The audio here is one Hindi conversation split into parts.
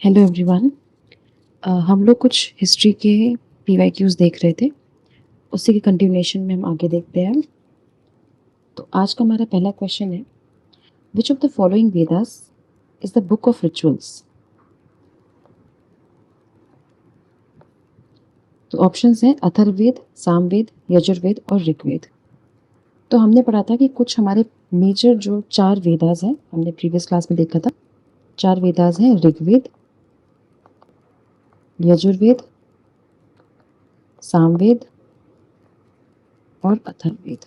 Hello everyone. हम लोग कुछ हिस्ट्री के पीवाईक्यूज देख रहे थे। उसी के कंटिन्यूएशन में हम आगे देखते हैं। तो आज का हमारा पहला क्वेश्चन है, which of the following Vedas is the book of rituals. तो ऑप्शंस हैं अथर्ववेद, सामवेद, यजुर्वेद और ऋग्वेद। तो हमने पढ़ा था कि कुछ हमारे मेजर जो 4 वेदास हैं, हमने प्रीवियस क्लास में देखा था। 4 वेदास हैं, ऋग्वेद, यजुर्वेद, सामवेद और अथर्ववेद।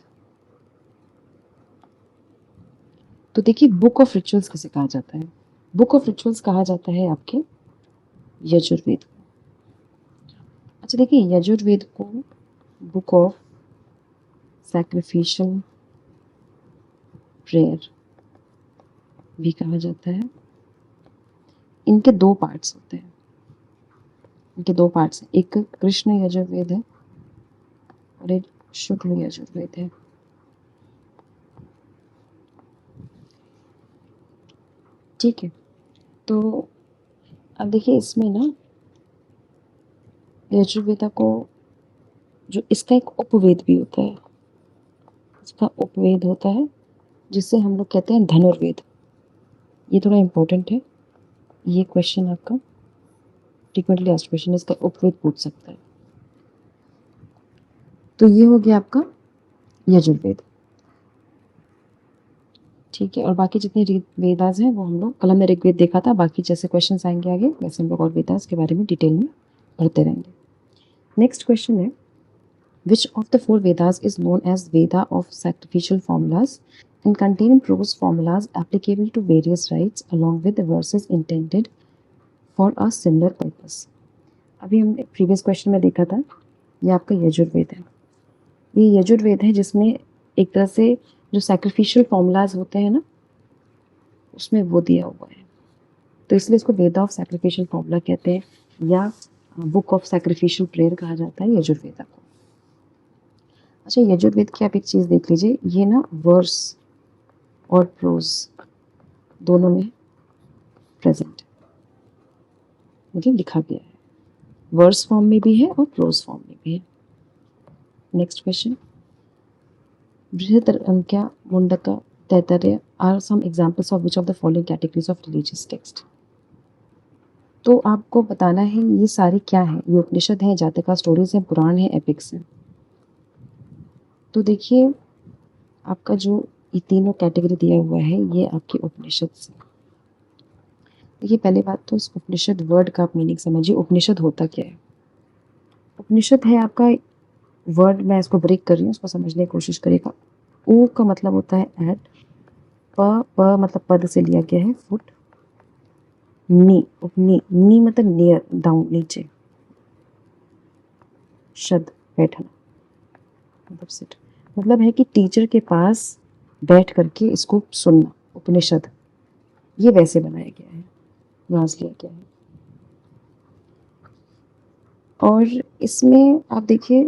तो देखिए, बुक ऑफ रिचुअल्स किसे कहा जाता है? बुक ऑफ रिचुअल्स कहा जाता है आपके यजुर्वेद को। अच्छा देखिए, यजुर्वेद को बुक ऑफ सैक्रिफिशियल प्रेयर भी कहा जाता है। इनके 2 पार्ट्स होते हैं। इनके 2 पार्ट्स हैं, एक कृष्ण यजुर्वेद है और एक शुक्ल यजुर्वेद है। ठीक है, तो अब देखिए इसमें ना यजुर्वेदा को जो इसका एक उपवेद भी होता है, इसका उपवेद होता है जिसे हम लोग कहते हैं धनुर्वेद। ये थोड़ा इम्पोर्टेंट है, ये क्वेश्चन आपका फ्रीक्वेंटली आस्क्ड क्वेश्चन, इसका उपवेद पूछ सकता है। तो ये हो गया आपका यजुर्वेद। ठीक है, और बाकी जितने वेदास हैं वो हम लोग कल हमने ऋग्वेद देखा था। बाकी जैसे क्वेश्चंस आएंगे आगे वैसे हम लोग और वेदास के बारे में डिटेल में पढ़ते रहेंगे। नेक्स्ट क्वेश्चन है, which of the 4 Vedas is known as Veda of sacrificial formulas and contain prose formulas applicable to various rites along with the verses intended for a similar purpose. अभी हमने प्रीवियस क्वेश्चन में देखा था, ये आपका यजुर्वेद है। ये यजुर्वेद है जिसमें एक तरह से जो सैक्रिफिशियल फॉर्मूलाज होते हैं ना, उसमें वो दिया हुआ है। तो इसलिए इसको वेदा ऑफ सैक्रिफिशियल फॉर्मूला कहते हैं या बुक ऑफ सैक्रिफिशियल प्रेयर कहा जाता है यजुर्वेदा को। अच्छा, यजुर्वेद की आप एक चीज़ देख लीजिए, ये ना वर्स और प्रोज दोनों में प्रेजेंट मतलब लिखा गया है, वर्स फॉर्म में भी है और प्रोज फॉर्म में भी है। Next question, Brihadaranyaka, Mundaka, Taittiriya are some examples of which of the following categories of religious text. तो आपको बताना है ये सारे क्या है। ये उपनिषद है, जातका स्टोरीज है, पुराण है, एपिक्स है। तो देखिए, आपका जो ये तीनों कैटेगरी दिया हुआ है ये आपके उपनिषद से। देखिए, पहली बात तो इस उपनिषद वर्ड का आप मीनिंग समझिए। उपनिषद होता क्या है? उपनिषद है आपका वर्ड, मैं इसको ब्रेक कर रही हूँ, उसको समझने की कोशिश करिएगा। ऊ का मतलब होता है एट, प मतलब पद से लिया गया है, फुट, नी उपनी, नी मतलब नियर, डाउन, नीचे, शद बैठना मतलब सिट, मतलब है कि टीचर के पास बैठ करके इसको सुनना। उपनिषद ये वैसे बनाया गया है, यहाँ से लिया गया है। और इसमें आप देखिए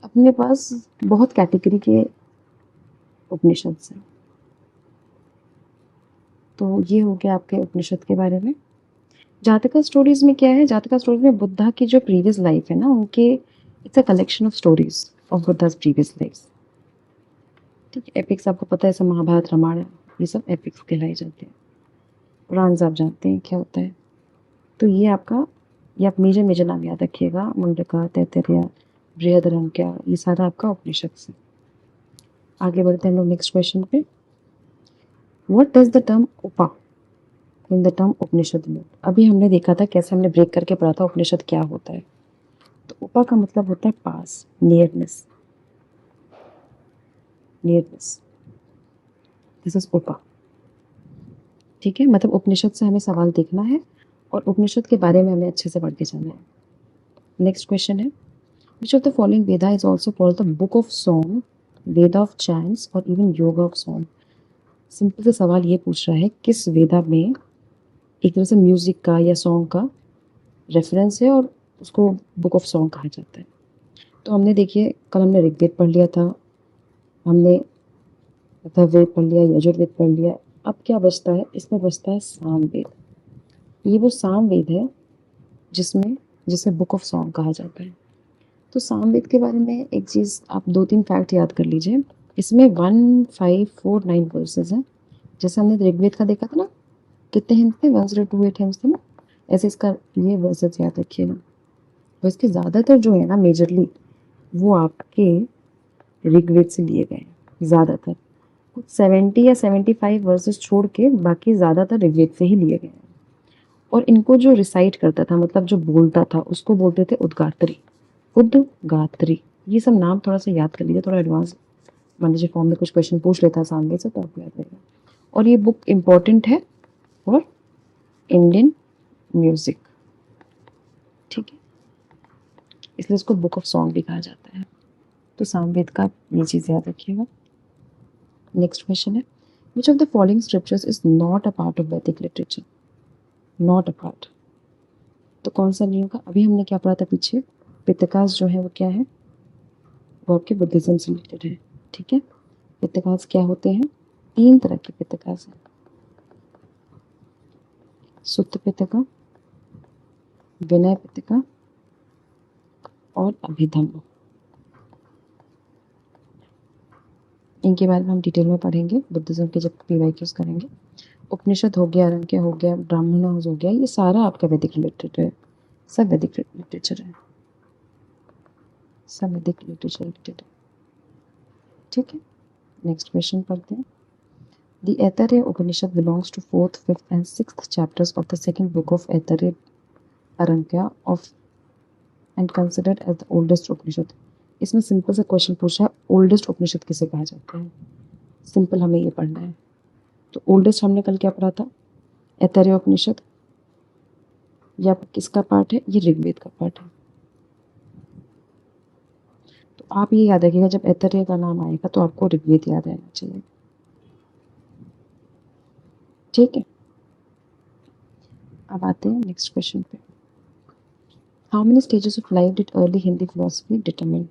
अपने पास बहुत कैटेगरी के उपनिषद हैं। तो ये हो गया आपके उपनिषद के बारे में। जातका स्टोरीज में क्या है? जातका स्टोरीज में बुद्धा की जो प्रीवियस लाइफ है ना, उनके it's a collection of stories of Buddha's previous life. ठीक है, एपिक्स आपको पता है, सब महाभारत, रामायण, ये सब एपिक्स कहलाए जाते हैं। पुराण आप जानते हैं क्या होता है। तो ये आपका, ये आप मेजर मेजर नाम याद रखिएगा, मुंडका, तैतरीय, बृहदरंक्या, ये सारा आपका उपनिषद से। आगे बढ़ते हैं हम लोग नेक्स्ट क्वेश्चन पे। व्हाट डज द टर्म उपा इन द टर्म उपनिषद में? अभी हमने देखा था कैसे, हमने ब्रेक करके पढ़ा था उपनिषद क्या होता है। तो उपा का मतलब होता है पास, नियरनेस, नियरनेस, दिस इज उपा। ठीक है, मतलब उपनिषद से हमें सवाल देखना है और उपनिषद के बारे में हमें अच्छे से पढ़ के जाना है। नेक्स्ट क्वेश्चन है, which of the following Veda is also called the book of song, Veda of chants और even yoga of song. Simple से सवाल ये पूछ रहा है, किस वेदा में एक तरह से म्यूजिक का या सॉन्ग का रेफरेंस है और उसको बुक ऑफ सॉन्ग कहा जाता है। तो हमने देखिए कल हमने ऋग्वेद पढ़ लिया था, हमने अथर्ववेद पढ़ लिया, यजुर्वेद पढ़ लिया। अब क्या बचता है? इसमें बचता है सामवेद। ये वो सामवेद है जिसमें जिसे बुक ऑफ सॉन्ग कहा जाता है। तो सामवेद के बारे में एक चीज़ आप 2-3 फैक्ट याद कर लीजिए। इसमें 1549 वर्सेस हैं। जैसे हमने ऋग्वेद का देखा था ना, कितने हिम्स थे, 1028 हिम्स थे ना, ऐसे इसका ये वर्सेस याद रखिएगा। तो इसके ज़्यादातर जो है ना मेजरली, वो आपके ऋग्वेद से लिए गए हैं ज़्यादातर। कुछ 70 या 75 वर्सेस छोड़ के बाकी ज़्यादातर ऋग्वेद से ही लिए गए हैं। और इनको जो रिसाइट करता था, मतलब जो बोलता था, उसको बोलते थे उद्गात्री। उद्गात्री, ये सब नाम थोड़ा सा याद कर लीजिए, थोड़ा एडवांस मान लीजिए फॉर्म में कुछ क्वेश्चन पूछ लेता है सामने से तो आपको याद रहेगा। और ये बुक इम्पॉर्टेंट है फॉर इंडियन म्यूजिक, ठीक है, इसलिए इसको बुक ऑफ सॉन्ग भी कहा जाता है। तो सामवेद का ये चीज़ याद रखिएगा। नेक्स्ट क्वेश्चन है, which of the following scriptures is not a part of वैदिक लिटरेचर? नॉट अ पार्ट, तो कौन सा नहीं होगा? अभी हमने क्या पढ़ा था पीछे, पितकास जो है वो क्या है, वो आपके बुद्धिज्म से रिलेटेड है, ठीक है। पितकास क्या होते हैं? 3 तरह के पितकास हैं, सुत्त पितका, विनय पितका और अभिधम्म। इनके बारे में हम डिटेल में पढ़ेंगे बुद्धिज्म के जब पीवाईक्यूज करेंगे। उपनिषद हो गया, अरण्यक हो गया, ब्राह्मणों हो गया, ये सारा आपका वैदिक लिटरेचर है, सब वैदिक लिटरेचर है, सब वैदिक लिटरेचर रिलेटेड है, ठीक है। नेक्स्ट क्वेश्चन पढ़ते हैं। The Aitareya Upanishad belongs to 4th, 5th and 6th chapters of the second book of Aitareya Arankya of and considered as the oldest Upanishad. इसमें सिंपल सा क्वेश्चन पूछा है, ओल्डेस्ट उपनिषद किसे कहा जाता है? सिंपल हमें ये पढ़ना है। तो ओल्डेस्ट हमने कल क्या पढ़ा था? ऐतरेय उपनिषद। या किसका पार्ट है? ये ऋग्वेद का पार्ट है। तो आप ये याद रखिएगा, जब ऐतरेय का नाम आएगा तो आपको ऋग्वेद याद रहना चाहिए, ठीक है। अब आते हैं नेक्स्ट क्वेश्चन पे। How many stages of life did early Hindi philosophy determine?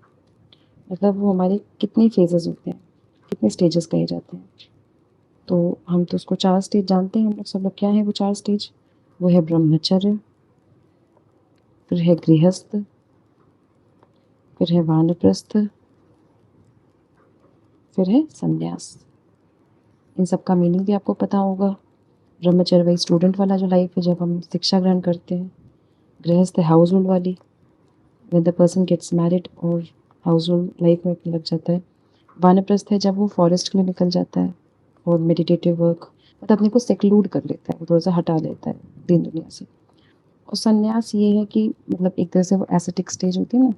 मतलब वो हमारे कितने फेजेस होते हैं, कितने स्टेजेस कहे जाते हैं? तो हम तो उसको 4 स्टेज जानते हैं हम लोग, सब लोग। क्या है वो 4 स्टेज? वो है ब्रह्मचर्य, फिर है गृहस्थ, फिर है वानप्रस्थ, फिर है संन्यास। इन सब का मीनिंग भी आपको पता होगा। ब्रह्मचर्य वही स्टूडेंट वाला जो लाइफ है, जब हम शिक्षा ग्रहण करते हैं। गृहस्थ है हाउस होल्ड वाली, when the person gets married और हाउस होल्ड लाइफ में लग जाता है। वानप्रस्थ है जब वो फॉरेस्ट के लिए निकल जाता है और मेडिटेटिव वर्क, मतलब अपने को सेक्लूड कर लेता है, वो थोड़ा सा हटा लेता है दिन दुनिया से। और संन्यास ये है कि मतलब एक तरह से वो एसेटिक स्टेज होती है ना,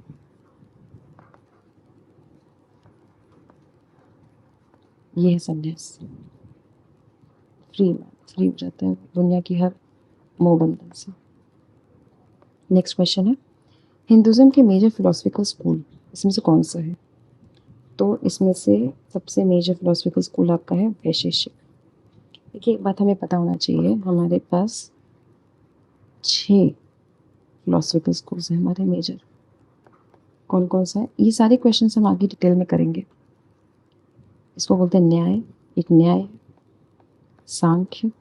ये है संन्यास। फ्री हो जाता है दुनिया की हर मोह बंधन से। नेक्स्ट क्वेश्चन है, हिंदुज़म के मेजर फिलोसफिकल स्कूल इसमें से कौन सा है? तो इसमें से सबसे मेजर फिलोसफिकल स्कूल आपका है वैशेषिक। देखिए एक बात हमें पता होना चाहिए, हमारे पास 6 फिलोसफिकल स्कूल्स हैं हमारे मेजर। कौन कौन सा है? ये सारे क्वेश्चन हम आगे डिटेल में करेंगे। इसको बोलते हैं न्याय, एक न्याय, सांख्य,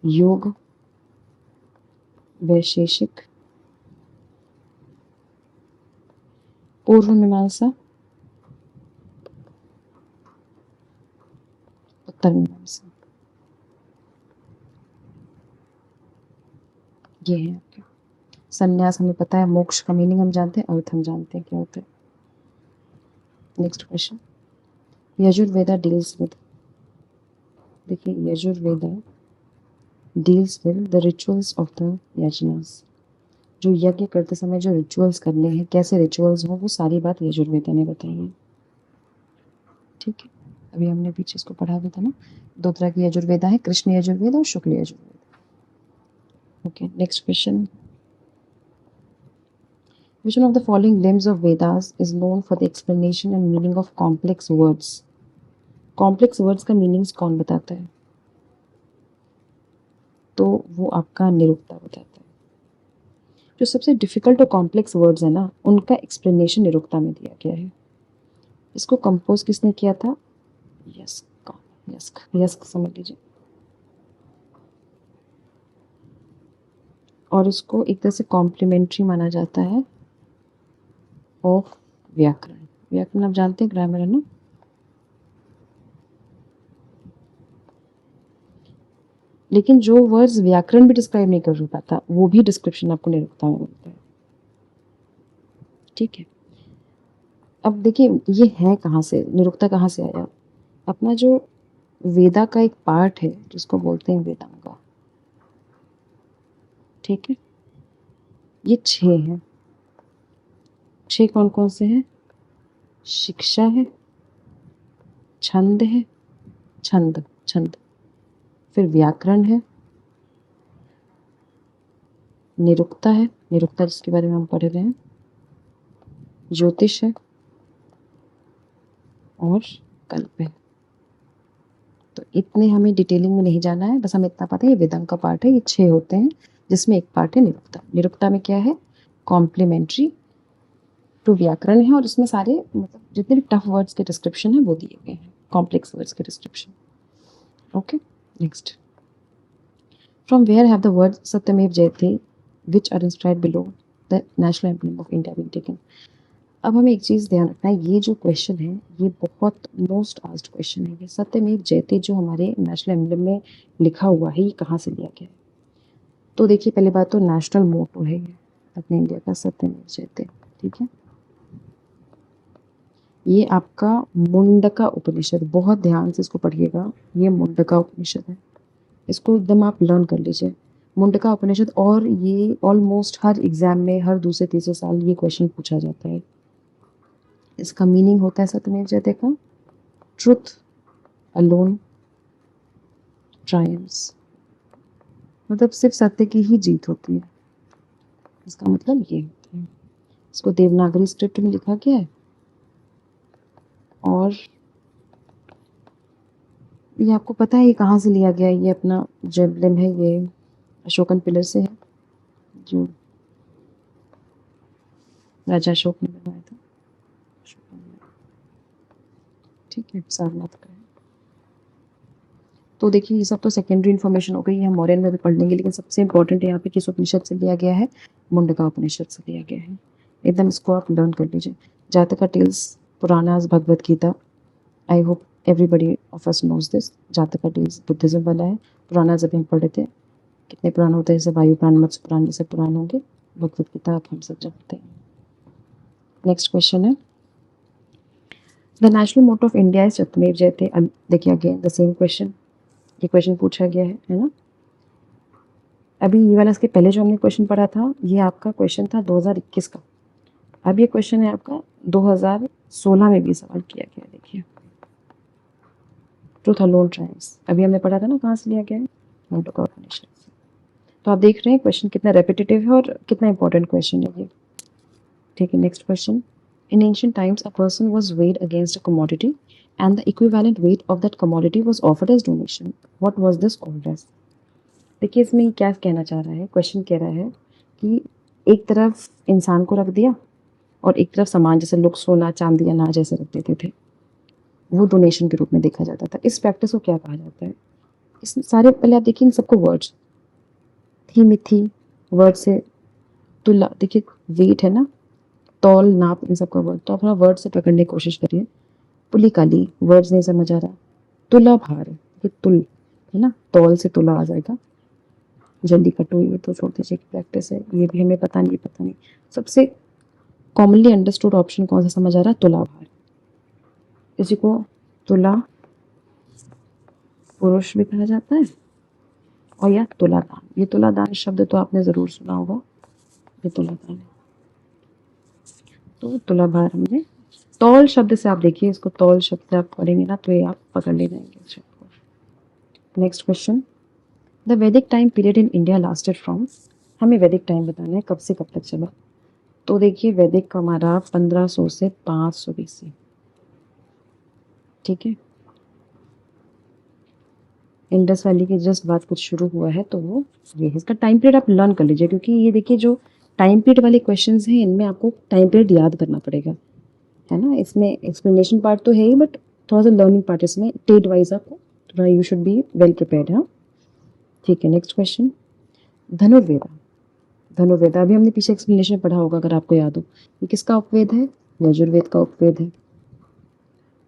योग, वैशेषिक, पूर्व मीमांसा, उत्तर मीमांसा। ये है आपके। संन्यास हमें पता है, मोक्ष का मीनिंग हम जानते हैं, अर्थ हम जानते हैं क्या होता है। Next question, Yajurveda deals with, देखिए Yajurveda deals with the rituals of the yajnas. जो यज्ञ करते समय जो रिचुअल्स करने हैं, कैसे रिचुअल्स हो, वो सारी बात यजुर्वेदा ने बताई है, ठीक है। अभी हमने पीछे इसको पढ़ा भी था ना, 2 तरह की यजुर्वेदा है, कृष्ण यजुर्वेदा और Shukla Yajurveda. Okay, next question, which one of the following limbs of Vedas is known for the explanation and meaning of complex words? complex words का मीनिंग्स कौन बताता है? तो वो आपका निरुक्ता बताता है। जो सबसे डिफिकल्ट और कॉम्प्लेक्स वर्ड्स है ना, उनका एक्सप्लेनेशन निरुक्ता में दिया गया है। इसको कंपोज किसने किया था? यस्क, यस्क समझ लीजिए। और इसको एक तरह से कॉम्प्लीमेंट्री माना जाता है ऑफ व्याकरण। व्याकरण आप जानते हैं, ग्रामर है ना। लेकिन जो वर्ड्स व्याकरण भी डिस्क्राइब नहीं कर पाता वो भी डिस्क्रिप्शन आपको निरुक्ता में मिलता है। ठीक है, अब देखिए ये है कहाँ से, निरुक्ता कहाँ से आया। अपना जो वेदा का एक पार्ट है जिसको बोलते हैं वेदांग, ठीक है, ये 6 हैं। 6 कौन कौन से हैं? शिक्षा है, छंद है, छंद छंद, फिर व्याकरण है, निरुक्ता है, निरुक्ता जिसके बारे में हम पढ़ रहे हैं, ज्योतिष है और कल्प है। तो इतने हमें डिटेलिंग में नहीं जाना है, बस हमें इतना पता है ये वेदांग का पार्ट है। ये 6 होते हैं जिसमें एक पार्ट है निरुक्ता। निरुक्ता में क्या है? कॉम्प्लीमेंट्री टू व्याकरण है और इसमें सारे मतलब जितने भी टफ वर्ड्स के डिस्क्रिप्शन है वो दिए गए हैं, कॉम्प्लेक्स वर्ड्स के description. Okay, next, from where have the word Satyameva Jayate which are inscribed below the national emblem of India been taken. अब हमें एक चीज़ ध्यान रखना है, ये जो क्वेश्चन है ये बहुत मोस्ट आस्क्ड क्वेश्चन है। ये सत्यमेव जयते जो हमारे नेशनल एम्ब्लम में लिखा हुआ है ये कहाँ से लिया गया है? तो देखिए पहली बात तो नेशनल मोटो है ये अपने इंडिया का, सत्यमेव जयते। ठीक है, ये आपका मुंडका उपनिषद, बहुत ध्यान से इसको पढ़िएगा। ये मुंडका उपनिषद है, इसको एकदम आप लर्न कर लीजिए, मुंडका उपनिषद। और ये ऑलमोस्ट हर एग्जाम में हर दूसरे तीसरे साल ये क्वेश्चन पूछा जाता है। इसका मीनिंग होता है सत्यमेव जयते का, ट्रुथ अलोन ट्रायम्फ्स, मतलब सिर्फ सत्य की ही जीत होती है, इसका मतलब ये होता है। इसको देवनागरी स्क्रिप्ट में लिखा गया है और ये आपको पता है ये कहाँ से लिया गया है। ये अपना जो एम्ब्लम है ये अशोकन पिलर से है जो राजा अशोक ने बनवाया था। ठीक है, सारनाथ का है। तो देखिए ये सब तो सेकेंडरी इन्फॉर्मेशन हो गई, हम मौर्यन में भी पढ़ लेंगे, लेकिन सबसे इंपॉर्टेंट यहाँ पे किस उपनिषद से लिया गया है? मुंडका उपनिषद से लिया गया है। एकदम इसको आप लर्न कर लीजिए। Jataka tales, Puranas, Bhagavad Gita, I hope everybody of us knows this. Jataka tales Buddhism वाला है, पुराणास अभी हम पढ़ रहे थे, कितने पुराण होते हैं? जैसे वायु पुराण, मत्स्य पुराण, ये सब पुराण होंगे। भगवद गीता आप हम सब जानते हैं। नेक्स्ट क्वेश्चन है, the national motto of India is Satyameva Jayate. देखिए अगेन द सेम क्वेश्चन, ये क्वेश्चन पूछा गया है ना। अभी ये वाला इसके पहले जो हमने क्वेश्चन पढ़ा था ये आपका क्वेश्चन था 2021 का। अब ये क्वेश्चन है आपका 2016 में भी सवाल किया गया। देखिए ट्रुथ अलोन ट्रायम्फ्स, अभी हमने पढ़ा था ना कहाँ से लिया गया है? मुंडका उपनिषद से। तो आप देख रहे हैं क्वेश्चन कितना रेपिटेटिव है और कितना इंपॉर्टेंट क्वेश्चन है ये। ठीक है, next question, in ancient times a person was weighed against a commodity and the equivalent weight of that commodity was offered as donation. What was this called as? देखिए इसमें क्या कहना चाह रहा है, क्वेश्चन कह रहा है कि एक तरफ इंसान को रख दिया और एक तरफ सामान, जैसे लोग सोना चांदी अनाज जैसे रख देते थे, वो डोनेशन के रूप में देखा जाता था। इस प्रैक्टिस को क्या कहा जाता है? इस सारे पहले आप देखिए इन सबको वर्ड्स, थी मिथी वर्ड से, तुला, देखिए वेट है ना, तौल नाप, इन सबका वर्ड। तो आप थोड़ा वर्ड से पकड़ने की कोशिश करिए। पुली काली, वर्ड्स नहीं समझ आ रहा। तुला भार, ये तुल है ना, तौल से तुला आ जाएगा। जल्दी कटो, ये तो छोड़ दीजिए की प्रैक्टिस है, ये भी हमें पता नहीं, पता नहीं। सबसे कॉमनली अंडरस्टूड ऑप्शन कौन सा समझ आ रहा है? तुला भार। इसी को तुला पुरुष भी कहा जाता है और या तुलादान। ये तुलादान शब्द तो आपने जरूर सुना होगा, ये तुलादान है। तो तुला भार हमने तौल शब्द से, आप देखिए इसको तौल शब्द से आप पढ़ेंगे ना तो ये आप पकड़ ले जाएंगे इस शब्द को। नेक्स्ट क्वेश्चन, द वैदिक time period in India lasted from, हमें वैदिक टाइम बताना है कब से कब तक चला। तो देखिए वैदिक का हमारा 1500 से 500 BC। ठीक है, इंडस वैली के जस्ट बाद कुछ शुरू हुआ है तो वो ये है। इसका टाइम पीरियड आप लर्न कर लीजिए, क्योंकि ये देखिए जो टाइम पीरियड वाले क्वेश्चंस हैं इनमें आपको टाइम पीरियड याद करना पड़ेगा, है ना। इसमें एक्सप्लेनेशन पार्ट तो है ही, बट थोड़ा सा लर्निंग पार्ट इसमें डेट वाइज आपको थोड़ा, you should be well prepared है। ठीक है, नेक्स्ट क्वेश्चन, धनुर्वेदा धनुर्वेद, अभी हमने पीछे एक्सप्लेनेशन पढ़ा होगा अगर आपको याद हो। ये किसका उपवेद है? यजुर्वेद का उपवेद है।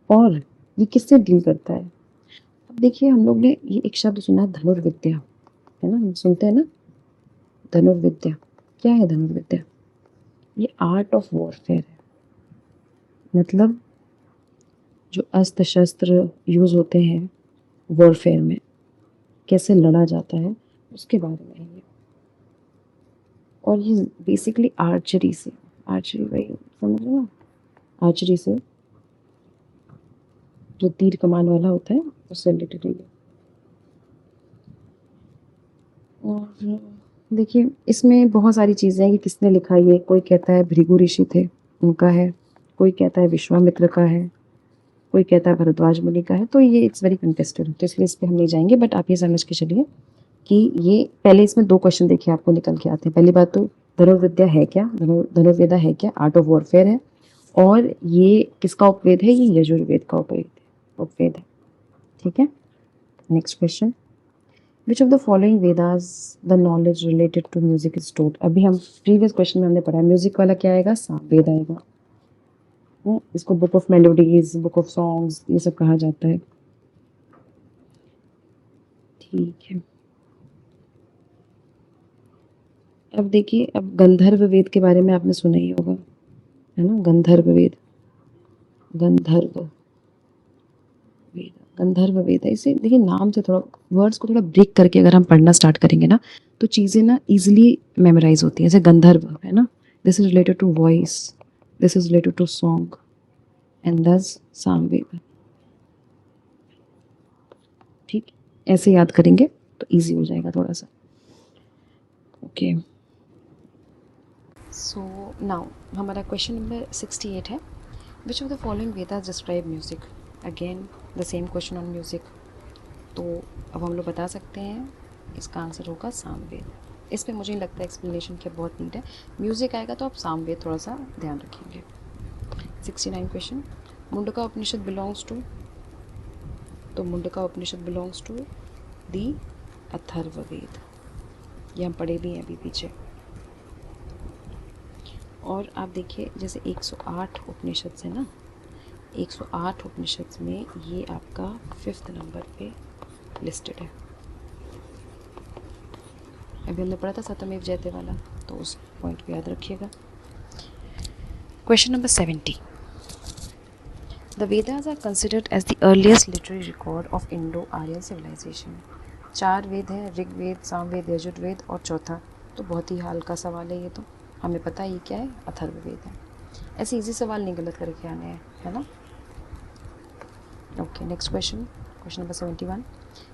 और ये किससे डील करता है? अब देखिए हम लोग ने ये एक शब्द सुना है धनुर्विद्या, है ना, हम सुनते हैं ना धनुर्विद्या। क्या है धनुर्विद्या? ये आर्ट ऑफ वॉरफेयर है, मतलब जो अस्त्र शस्त्र यूज होते हैं वॉरफेयर में, कैसे लड़ा जाता है उसके बारे में है ये। और ये बेसिकली आर्चरी से, आर्चरी वही समझ लो ना, आर्चरी से जो तीर कमान वाला होता है उससे रिलेटेड है ये। और देखिए इसमें बहुत सारी चीज़ें हैं कि किसने लिखा ये। कोई कहता है भृगु ऋषि थे, उनका है। कोई कहता है विश्वामित्र का है। कोई कहता है भरद्वाज मुनि का है। तो ये इट्स वेरी कंटेस्टेड, तो इसलिए इस पर हम नहीं जाएंगे। बट आप ये समझ के चलिए कि ये पहले इसमें 2 क्वेश्चन देखिए आपको निकल के आते हैं। पहली बात तो धनुर्विद्या है क्या, धनुर्वेदा है क्या, आर्ट ऑफ वॉरफेयर है। और ये किसका उपवेद है? ये यजुर्वेद का उपवेद है। ठीक है, next question, which of the following Vedas the knowledge related to music is taught. अभी हम प्रीवियस क्वेश्चन में हमने पढ़ा है म्यूजिक वाला क्या आएगा? सामवेद आएगा। इसको book of melodies, book of songs ये सब कहा जाता है। ठीक है, अब देखिए, अब गंधर्व वेद के बारे में आपने सुना ही होगा, है ना, गंधर्व वेद। गंधर्व वेद, गंधर्व वेद है। इसे देखिए नाम से थोड़ा, वर्ड्स को थोड़ा ब्रेक करके अगर हम पढ़ना स्टार्ट करेंगे ना तो चीज़ें ना इजीली मेमोराइज होती हैं। जैसे गंधर्व है ना, this is related to voice, this is related to song and this Samaveda. ठीक, ऐसे याद करेंगे तो इजी हो जाएगा थोड़ा सा। ओके, सो नाउ हमारा क्वेश्चन नंबर 68 है, which of the following Vedas describe music. Again the same question on music. तो अब हम लोग बता सकते हैं इसका आंसर होगा सामवेद। इस पर मुझे नहीं लगता एक्सप्लेनेशन की बहुत नीड है। म्यूजिक आएगा तो आप सामवेद थोड़ा सा ध्यान रखेंगे। 69 question, Mundaka Upanishad belongs to. तो Mundaka Upanishad belongs to the Atharvaveda, ये हम पढ़े भी हैं अभी पीछे। और आप देखिए जैसे 108 उपनिषद से ना, 108 उपनिषद में ये आपका 5th नंबर पे लिस्टेड है। अभी हमने पढ़ा था सत्यमेव जयते वाला, तो उस पॉइंट को याद रखिएगा। Question number 70, the Vedas are considered as the earliest literary record of Indo Aryan civilisation. 4 Veda हैं, ऋग्वेद, सामवेद, यजुर्वेद और चौथा तो बहुत ही हल्का सवाल है ये, तो हमें पता है ये क्या है, अथर्ववेद है। ऐसे इजी सवाल नहीं गलत करके आने हैं, है ना। Okay, next question, question number 71,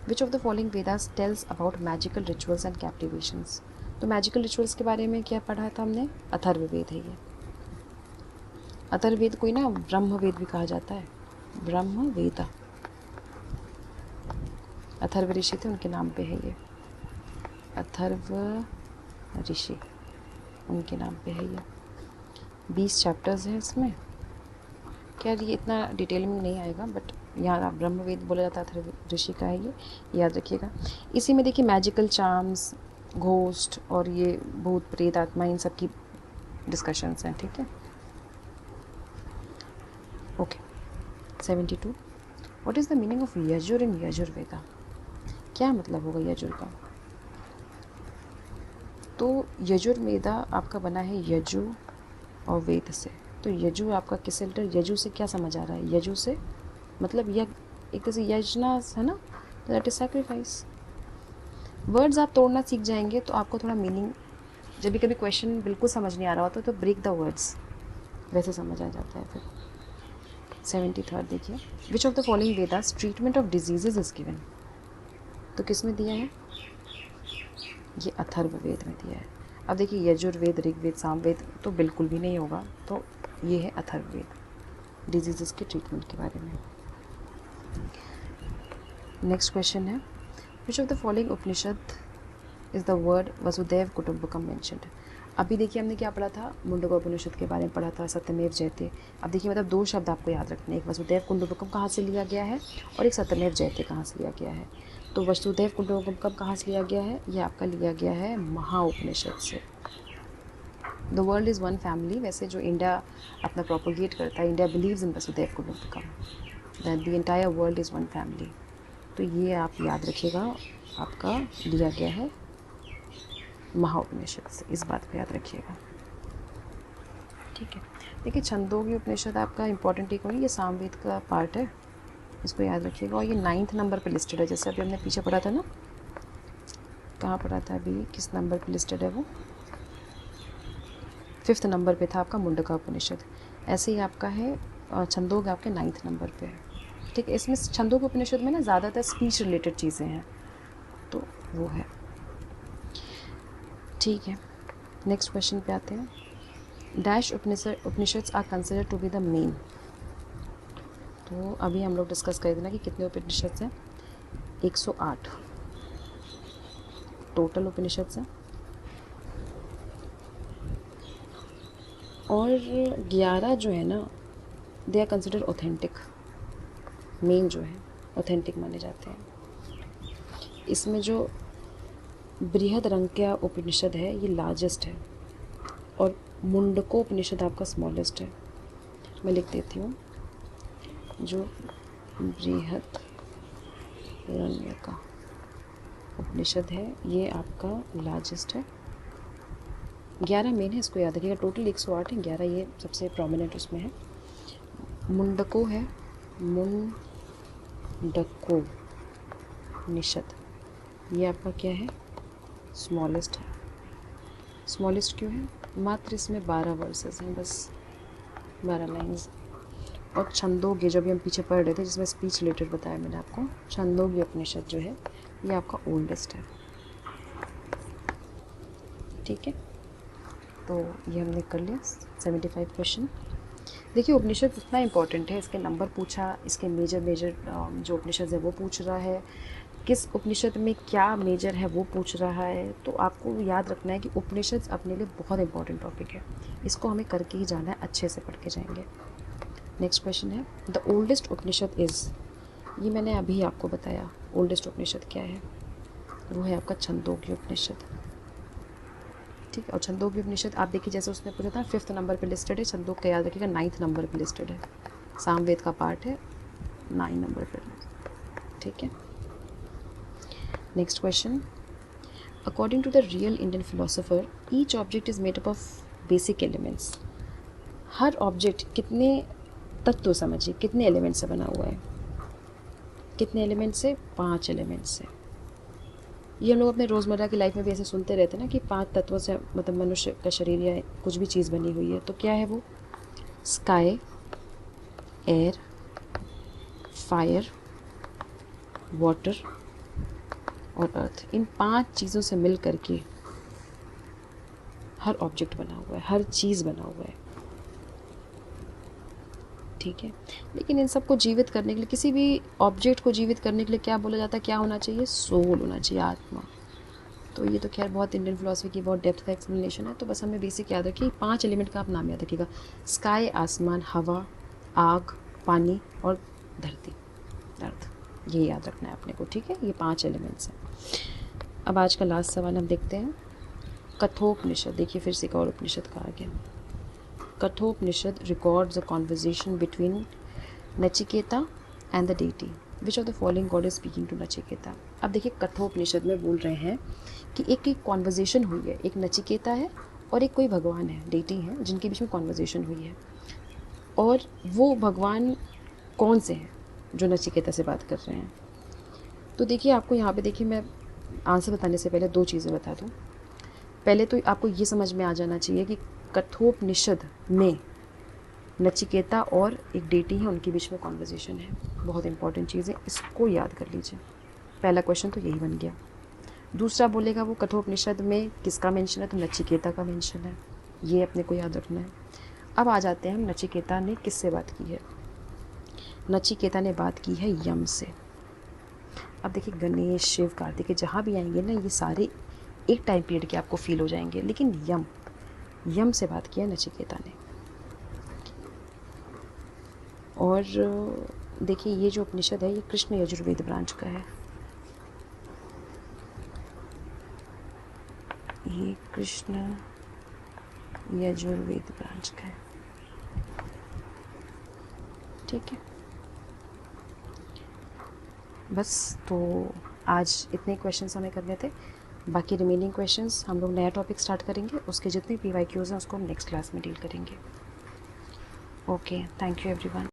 which of the following Vedas tells about magical rituals and captivations. तो मैजिकल रिचुअल्स के बारे में क्या पढ़ा था हमने? अथर्ववेद है ये। अथर्ववेद को ही ना ब्रह्मवेद भी कहा जाता है, ब्रह्मवेदा। अथर्व ऋषि थे, उनके नाम पे है ये, अथर्व ऋषि उनके नाम पे है ये। 20 चैप्टर्स हैं इसमें। खैर ये इतना डिटेल में नहीं आएगा, बट यहाँ ब्रह्मवेद बोला जाता है, अथर्व ऋषि का है ये, याद रखिएगा। इसी में देखिए मैजिकल चार्म्स, घोस्ट और ये भूत प्रेत आत्मा, इन सब की डिस्कशंस हैं। ठीक है, okay. 72, what is the meaning of Yajur in Yajurveda. क्या मतलब होगा यजुर का? तो यजुर्वेदा आपका बना है यजु और वेद से। तो यजु आपका किससे रिलेटेड? यजु से क्या समझ आ रहा है? यजु से मतलब यज्ञ, एक तरह से यजना है ना, तो दैट इज सैक्रिफाइस। वर्ड्स आप तोड़ना सीख जाएंगे तो आपको थोड़ा मीनिंग, जब भी कभी क्वेश्चन बिल्कुल समझ नहीं आ रहा होता तो ब्रेक द वर्ड्स, वैसे समझ आ जाता है फिर। 73 देखिए, विच of the following Vedas treatment of diseases is given. तो किस में दिया है? ये अथर्ववेद में दिया है। अब देखिए यजुर्वेद, ऋग्वेद, सामवेद तो बिल्कुल भी नहीं होगा, तो ये है अथर्ववेद, डिजीजेस के ट्रीटमेंट के बारे में। नेक्स्ट क्वेश्चन है, which of the following Upanishad is the word Vasudev Kutumbakam mentioned. अभी देखिए हमने क्या पढ़ा था, मुंडका उपनिषद के बारे में पढ़ा था, सत्यमेव जयते। अब देखिए मतलब 2 शब्द आपको याद रखने हैं, एक वसुदेव कुटुंबकम कहाँ से लिया गया है और एक सत्यमेव जयते कहाँ से लिया गया है। तो वसुदेव कुटुंबकम कहाँ से लिया गया है? ये आपका लिया गया है महाउपनिषद से। The world is one family, वैसे जो इंडिया अपना प्रोपोगेट करता है, India believes in Vasudhaiva Kutumbakam, that the entire world is one family. तो ये आप याद रखिएगा, आपका दिया गया है महाउपनिषद से, इस बात को याद रखिएगा, ठीक है। देखिए छंदोग्य उपनिषद आपका इंपॉर्टेंट एक होगी, ये सामवेद का पार्ट है, इसको याद रखिएगा। और ये 9th नंबर पे लिस्टेड है, जैसे अभी हमने पीछे पढ़ा था ना, कहाँ पढ़ा था अभी, किस नंबर पे लिस्टेड है वो, 5th नंबर पे था आपका मुंडका उपनिषद। ऐसे ही आपका है छंदोग्य आपके 9th नंबर पे है, ठीक है। इसमें छंदोग्य उपनिषद में ना ज़्यादातर स्पीच रिलेटेड चीज़ें हैं, तो वो है, ठीक है। नेक्स्ट क्वेश्चन पे आते हैं। Dash Upanishads are consider to be the main. तो अभी हम लोग डिस्कस कर देना कि कितने उपनिषद्स हैं, 108 टोटल उपनिषद्स हैं, और 11 जो है ना they are consider authentic, main जो है ऑथेंटिक माने जाते हैं। इसमें जो बृहदरंक्या उपनिषद है ये लार्जेस्ट है, और मुंडको उपनिषद आपका स्मॉलेस्ट है। मैं लिख देती हूँ, जो बृहदरंक्या उपनिषद है ये आपका लार्जेस्ट है। 11 मेन है, इसको याद रखिएगा। टोटल 108 है, 11 ये सबसे प्रोमिनेंट उसमें है। मुंडको है, मुंडको उपनिषद, ये आपका क्या है, स्मॉलेस्ट है। स्मॉलेस्ट क्यों है, मात्र इसमें 12 वर्सेस हैं, बस 12 लाइन्स। और छंदोग्य जो भी हम पीछे पढ़ रहे थे, जिसमें स्पीच रिलेटेड बताया मैंने आपको, छंदोग्य उपनिषद जो है ये आपका ओल्डेस्ट है, ठीक है। तो ये हमने कर लिया 75 क्वेश्चन। देखिए उपनिषद इतना इम्पोर्टेंट है, इसके नंबर पूछा, इसके मेजर जो उपनिषद है वो पूछ रहा है, किस उपनिषद में क्या मेजर है वो पूछ रहा है। तो आपको याद रखना है कि उपनिषद अपने लिए बहुत इंपॉर्टेंट टॉपिक है, इसको हमें करके ही जाना है, अच्छे से पढ़ के जाएंगे। नेक्स्ट क्वेश्चन है, द ओल्डेस्ट उपनिषद इज़, ये मैंने अभी आपको बताया ओल्डेस्ट उपनिषद क्या है, वो है आपका छंदोग्य उपनिषद, ठीक है। और छंदोग्य उपनिषद आप देखिए, जैसे उसने पूछा था 5th नंबर पे लिस्टेड है, छंदोग का याद रखिएगा 9th नंबर पे लिस्टेड है, सामवेद का पार्ट है 9 नंबर पे, ठीक है। Next question, according to the real Indian philosopher each object is made up of basic elements. हर ऑब्जेक्ट कितने तत्व, समझिए कितने एलिमेंट से बना हुआ है, कितने एलिमेंट से, 5 एलिमेंट से। ये हम लोग अपने रोज़मर्रा की लाइफ में भी ऐसे सुनते रहते हैं ना कि 5 तत्वों से मतलब मनुष्य का शरीर या कुछ भी चीज़ बनी हुई है। तो क्या है वो, स्काई, एयर, फायर, वाटर और अर्थ, इन 5 चीज़ों से मिल करके हर ऑब्जेक्ट बना हुआ है, हर चीज़ बना हुआ है, ठीक है। लेकिन इन सबको जीवित करने के लिए, किसी भी ऑब्जेक्ट को जीवित करने के लिए क्या बोला जाता है, क्या होना चाहिए, सोल होना चाहिए, आत्मा। तो ये तो खैर बहुत इंडियन फिलोसफी की बहुत डेप्थ का एक्सप्लेनेशन है, तो बस हमें बेसिक याद रखिए, 5 एलिमेंट का आप नाम याद रखिएगा, स्काई आसमान, हवा, आग, पानी और धरती, अर्थ, ये याद रखना है अपने को, ठीक है। ये 5 एलिमेंट्स हैं। अब आज का लास्ट सवाल हम देखते हैं, कठोपनिषद, देखिए फिर से एक और उपनिषद का आ गया। Kathopanishad records a conversation between Nachiketa and the deity, which of the following god is speaking to Nachiketa. अब देखिए कठोपनिषद में बोल रहे हैं कि एक कॉन्वर्जेशन हुई है, एक नचिकेता है और एक कोई भगवान है, डेटी है, जिनके बीच में कॉन्वर्जेशन हुई है। और वो भगवान कौन से हैं जो नचिकेता से बात कर रहे हैं। तो देखिए आपको यहाँ पे, देखिए मैं आंसर बताने से पहले 2 चीज़ें बता दूँ। पहले तो आपको ये समझ में आ जाना चाहिए कि कठोपनिषद में नचिकेता और एक डेटी है, उनके बीच में कॉन्वर्जेशन है, बहुत इंपॉर्टेंट चीज़ है, इसको याद कर लीजिए। पहला क्वेश्चन तो यही बन गया। दूसरा बोलेगा वो कठोपनिषद में किसका मेंशन है, तो नचिकेता का मेंशन है, ये अपने को याद रखना है। अब आ जाते हैं हम, नचिकेता ने किससे बात की है। नचिकेता ने बात की है यम से। अब देखिए गणेश, शिव, कार्तिकेय जहाँ भी आएंगे ना, ये सारे एक टाइम पीरियड के आपको फील हो जाएंगे, लेकिन यम से बात किया नचिकेता ने। और देखिए ये जो उपनिषद है ये कृष्ण यजुर्वेद ब्रांच का है, ये कृष्ण यजुर्वेद ब्रांच का है। ठीक है, बस तो आज इतने क्वेश्चंस हमें करने थे। बाकी रिमेनिंग क्वेश्चंस हम लोग नया टॉपिक स्टार्ट करेंगे, उसके जितने PYQs हैं उसको हम नेक्स्ट क्लास में डील करेंगे। Okay, thank you everyone.